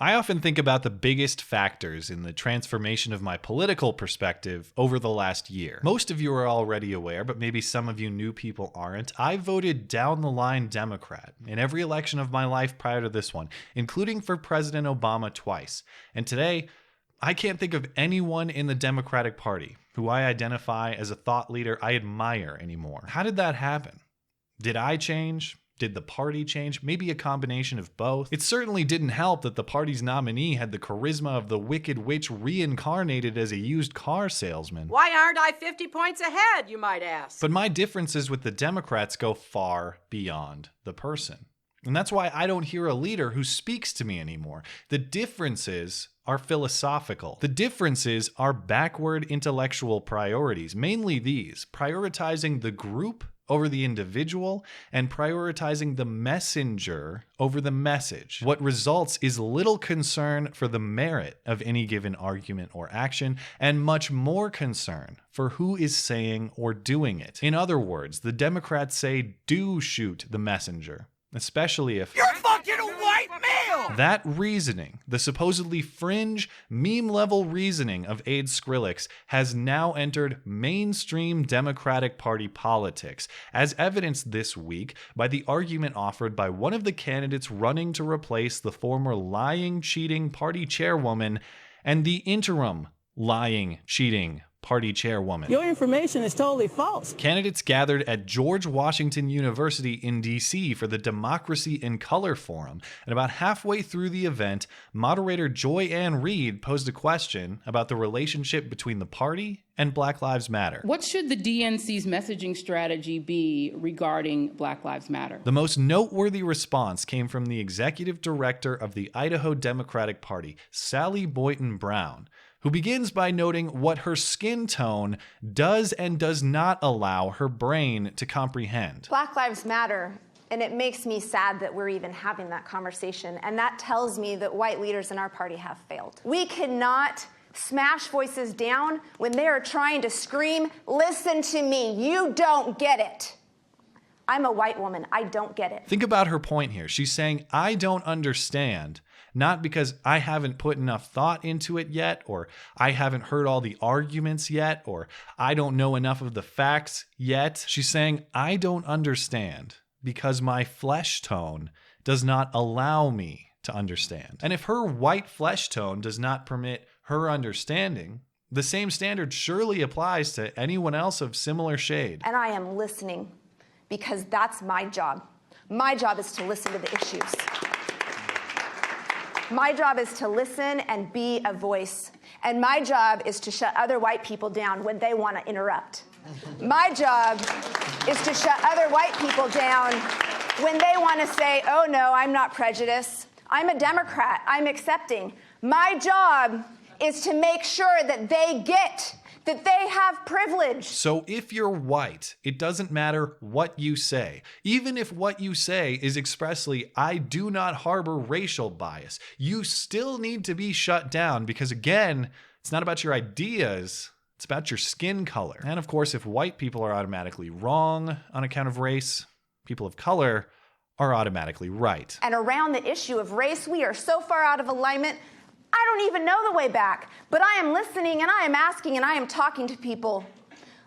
I often think about the biggest factors in the transformation of my political perspective over the last year. Most of you are already aware, but maybe some of you new people aren't. I voted down the line Democrat in every election of my life prior to this one, including for President Obama twice. And today, I can't think of anyone in the Democratic Party who I identify as a thought leader I admire anymore. How did that happen? Did I change? Did the party change? Maybe a combination of both. It certainly didn't help that the party's nominee had the charisma of the Wicked Witch reincarnated as a used car salesman. Why aren't I 50 points ahead, you might ask? But my differences with the Democrats go far beyond the person. And that's why I don't hear a leader who speaks to me anymore. The differences are philosophical. The differences are backward intellectual priorities, mainly these: prioritizing the group over the individual, and prioritizing the messenger over the message. What results is little concern for the merit of any given argument or action, and much more concern for who is saying or doing it. In other words, the Democrats say, do shoot the messenger, especially if you're fucking a white male! That reasoning, the supposedly fringe, meme-level reasoning of Aide Skrillex, has now entered mainstream Democratic Party politics, as evidenced this week by the argument offered by one of the candidates running to replace the former lying, cheating party chairwoman and the interim lying, cheating party chairwoman. Your information is totally false. Candidates gathered at George Washington University in D.C. for the Democracy in Color Forum, and about halfway through the event, moderator Joy Ann Reid posed a question about the relationship between the party and Black Lives Matter. What should the DNC's messaging strategy be regarding Black Lives Matter? The most noteworthy response came from the executive director of the Idaho Democratic Party, Sally Boynton Brown, who begins by noting what her skin tone does and does not allow her brain to comprehend. Black Lives Matter, and it makes me sad that we're even having that conversation, and that tells me that white leaders in our party have failed. We cannot smash voices down when they are trying to scream, listen to me, you don't get it. I'm a white woman, I don't get it. Think about her point here. She's saying, I don't understand, not because I haven't put enough thought into it yet, or I haven't heard all the arguments yet, or I don't know enough of the facts yet. She's saying, I don't understand because my flesh tone does not allow me to understand. And if her white flesh tone does not permit her understanding, the same standard surely applies to anyone else of similar shade. And I am listening because that's my job. My job is to listen to the issues. My job is to listen and be a voice. And my job is to shut other white people down when they want to interrupt. My job is to shut other white people down when they want to say, oh no, I'm not prejudiced. I'm a Democrat. I'm accepting. My job is to make sure that they get that they have privilege. So if you're white, it doesn't matter what you say. Even if what you say is expressly, I do not harbor racial bias, you still need to be shut down because, again, it's not about your ideas, it's about your skin color. And of course, if white people are automatically wrong on account of race, people of color are automatically right. And around the issue of race, we are so far out of alignment, I don't even know the way back, but I am listening and I am asking and I am talking to people.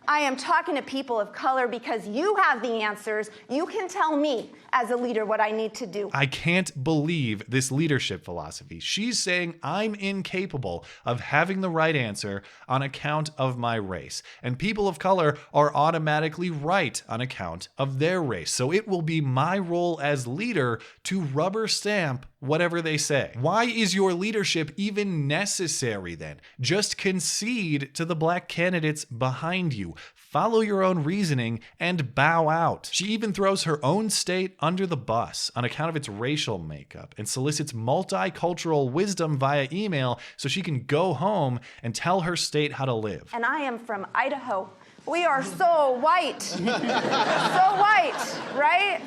I am talking to people of color because you have the answers. You can tell me as a leader what I need to do. I can't believe this leadership philosophy. She's saying I'm incapable of having the right answer on account of my race. And people of color are automatically right on account of their race. So it will be my role as leader to rubber stamp whatever they say. Why is your leadership even necessary then? Just concede to the black candidates behind you. Follow your own reasoning and bow out. She even throws her own state under the bus on account of its racial makeup and solicits multicultural wisdom via email so she can go home and tell her state how to live. And I am from Idaho. We are so white. So white, right?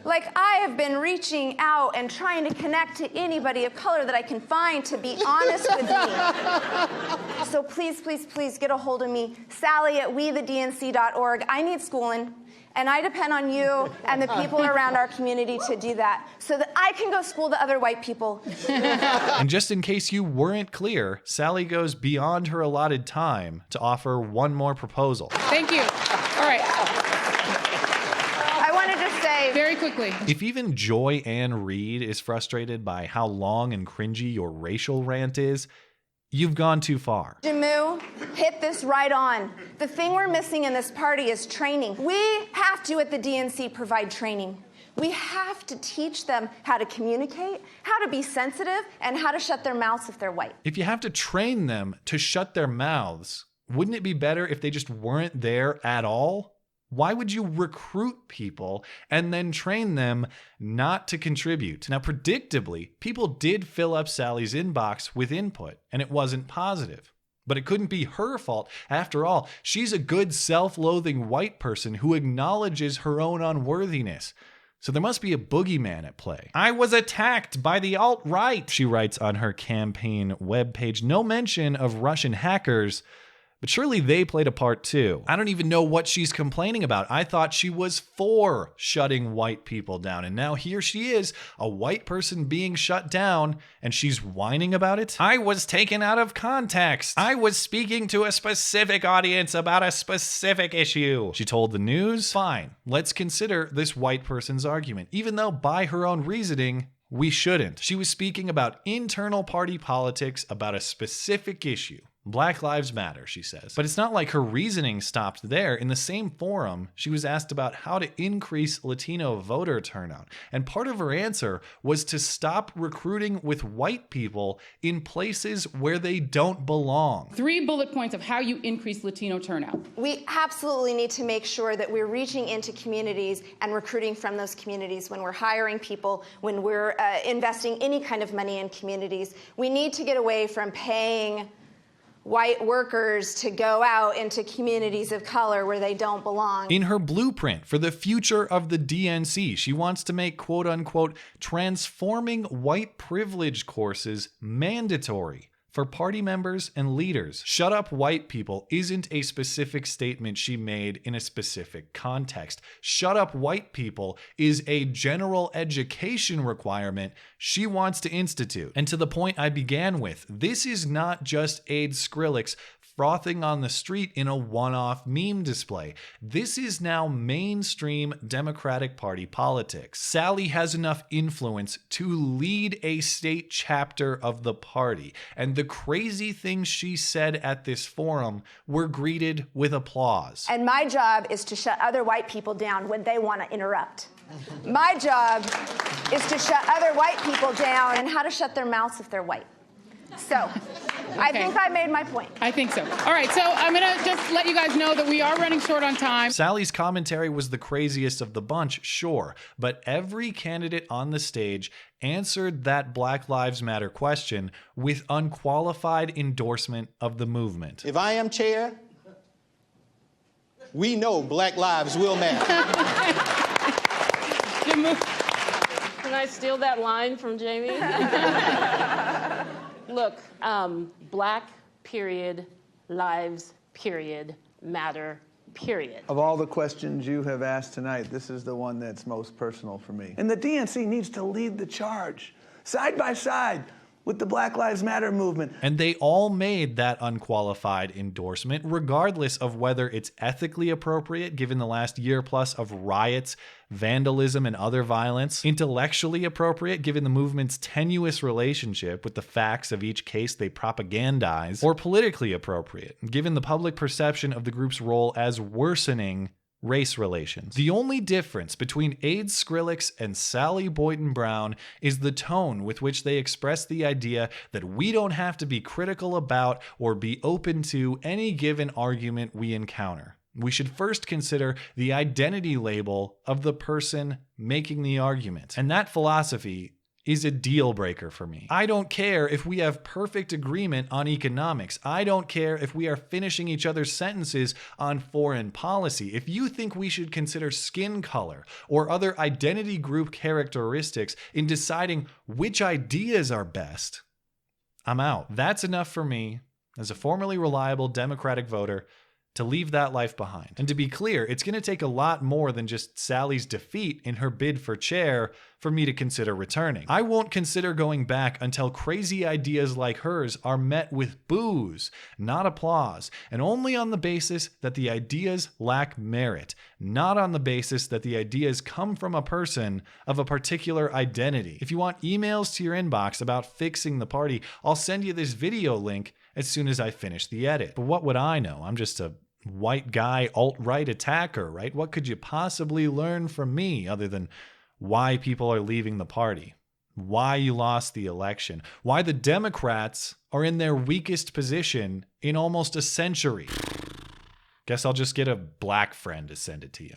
Like, I have been reaching out and trying to connect to anybody of color that I can find to be honest with me. So please, please, please get a hold of me. Sally at wethednc.org. I need schooling, And I depend on you and the people around our community to do that so that I can go school the other white people. And just in case you weren't clear, Sally goes beyond her allotted time to offer one more proposal. Thank you. All right. I want to just say, Very quickly. If even Joy Ann Reid is frustrated by how long and cringy your racial rant is, you've gone too far. Jamu hit this right on. The thing we're missing in this party is training. We have to, at the DNC, provide training. We have to teach them how to communicate, how to be sensitive, and how to shut their mouths if they're white. If you have to train them to shut their mouths, wouldn't it be better if they just weren't there at all? Why would you recruit people and then train them not to contribute? Now, predictably, people did fill up Sally's inbox with input, and it wasn't positive. But it couldn't be her fault. After all, she's a good self-loathing white person who acknowledges her own unworthiness. So there must be a boogeyman at play. I was attacked by the alt-right, she writes on her campaign webpage. No mention of Russian hackers, but surely they played a part too. I don't even know what she's complaining about. I thought she was for shutting white people down, and now here she is, a white person being shut down, and she's whining about it? I was taken out of context. I was speaking to a specific audience about a specific issue, she told the news. Fine, let's consider this white person's argument, even though by her own reasoning, we shouldn't. She was speaking about internal party politics about a specific issue. Black Lives Matter, she says. But it's not like her reasoning stopped there. In the same forum, she was asked about how to increase Latino voter turnout. And part of her answer was to stop recruiting with white people in places where they don't belong. 3 bullet points of how you increase Latino turnout. We absolutely need to make sure that we're reaching into communities and recruiting from those communities when we're hiring people, when we're investing any kind of money in communities. We need to get away from paying white workers to go out into communities of color where they don't belong. In her blueprint for the future of the DNC, she wants to make quote-unquote transforming white privilege courses mandatory for party members and leaders. Shut up white people isn't a specific statement she made in a specific context. Shut up white people is a general education requirement she wants to institute. And to the point I began with, this is not just Aid Skrillex frothing on the street in a one-off meme display. This is now mainstream Democratic Party politics. Sally has enough influence to lead a state chapter of the party, and the crazy things she said at this forum were greeted with applause. And my job is to shut other white people down when they want to interrupt. My job is to shut other white people down and how to shut their mouths if they're white. So, I think I made my point. I think so. All right, so I'm going to just let you guys know that we are running short on time. Sally's commentary was the craziest of the bunch, sure, but every candidate on the stage answered that Black Lives Matter question with unqualified endorsement of the movement. If I am chair, we know Black lives will matter. Can I steal that line from Jamie? Look, black, period, lives, period, matter, period. Of all the questions you have asked tonight, this is the one that's most personal for me. And the DNC needs to lead the charge, side by side with the Black Lives Matter movement. And they all made that unqualified endorsement, regardless of whether it's ethically appropriate given the last year plus of riots, vandalism, and other violence, intellectually appropriate given the movement's tenuous relationship with the facts of each case they propagandize, or politically appropriate given the public perception of the group's role as worsening race relations. The only difference between Aid Skrillex and Sally Boynton Brown is the tone with which they express the idea that we don't have to be critical about or be open to any given argument we encounter. We should first consider the identity label of the person making the argument. And that philosophy is a deal breaker for me. I don't care if we have perfect agreement on economics. I don't care if we are finishing each other's sentences on foreign policy. If you think we should consider skin color or other identity group characteristics in deciding which ideas are best, I'm out. That's enough for me as a formerly reliable Democratic voter to leave that life behind. And to be clear, it's going to take a lot more than just Sally's defeat in her bid for chair for me to consider returning. I won't consider going back until crazy ideas like hers are met with boos, not applause, and only on the basis that the ideas lack merit, not on the basis that the ideas come from a person of a particular identity. If you want emails to your inbox about fixing the party, I'll send you this video link as soon as I finish the edit. But what would I know? I'm just a white guy alt-right attacker, right? What could you possibly learn from me other than why people are leaving the party, why you lost the election, why the Democrats are in their weakest position in almost a century? Guess I'll just get a black friend to send it to you.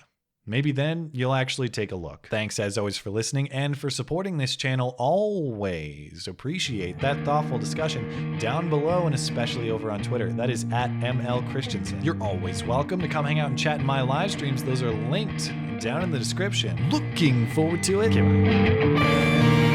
Maybe then you'll actually take a look. Thanks as always for listening and for supporting this channel. Always appreciate that thoughtful discussion down below and especially over on Twitter. That is at ML Christiansen. You're always welcome to come hang out and chat in my live streams. Those are linked down in the description. Looking forward to it.